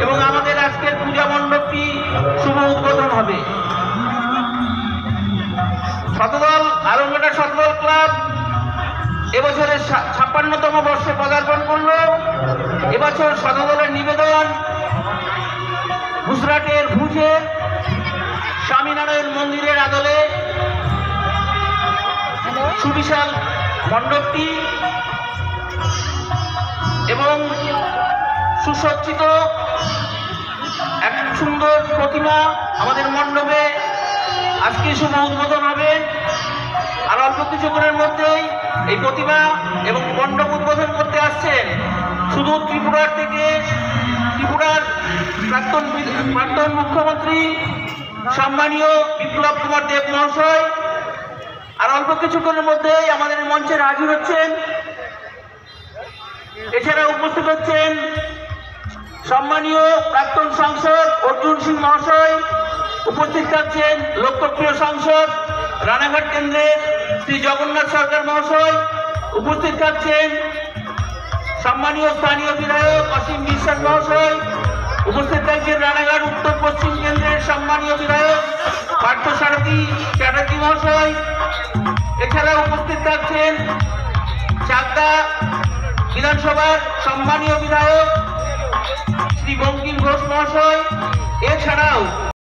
এবং আমাদের আজকের পূজা মণ্ডপটি শুভ উদ্বোধন হবে। শতদল আলমঘাটা শতদল ক্লাব এবছরের 56তম বর্ষে পদার্পণ করল। এবছর শতদলের নিবেদন গুজরাটের ভুজে স্বামীনারায়ণ মন্দিরের আদলে সুবিশাল মণ্ডপটি এবং সুসজ্জিত এক সুন্দর প্রতিমা আমাদের মণ্ডপে আজকে শুভ উদ্বোধন হবে। আর অল্প কিছুক্ষণের মধ্যেই এই প্রতিমা এবং মণ্ডপ উদ্বোধন করতে আসছেন শুধু ত্রিপুরার থেকে, ত্রিপুরার প্রাক্তন মুখ্যমন্ত্রী সম্মানীয় বিপ্লব কুমার দেব মহাশয়। আর অল্প কিছুক্ষণের মধ্যেই আমাদের মঞ্চে হাজির হচ্ছেন। এছাড়া উপস্থিত হচ্ছেন সম্মানীয় প্রাক্তন সাংসদ অর্জুন সিং মহাশয়, উপস্থিত থাকছেন লোকপ্রিয় সাংসদ রানাঘাট কেন্দ্রের শ্রী জগন্নাথ সরকার মহাশয়, উপস্থিত থাকছেন সম্মানীয় স্থানীয় বিধায়ক অসীম বিশ্বাস মহাশয়, উপস্থিত থাকছেন রানাঘাট উত্তর পশ্চিম কেন্দ্রের সম্মানীয় বিধায়ক পার্থসারথী চ্যাটার্জি মহাশয়। এছাড়া উপস্থিত থাকছেন চাকদা বিধানসভার সম্মানীয় বিধায়ক শ্রী বঙ্কিম ঘোষ মহাশয়। এছাড়াও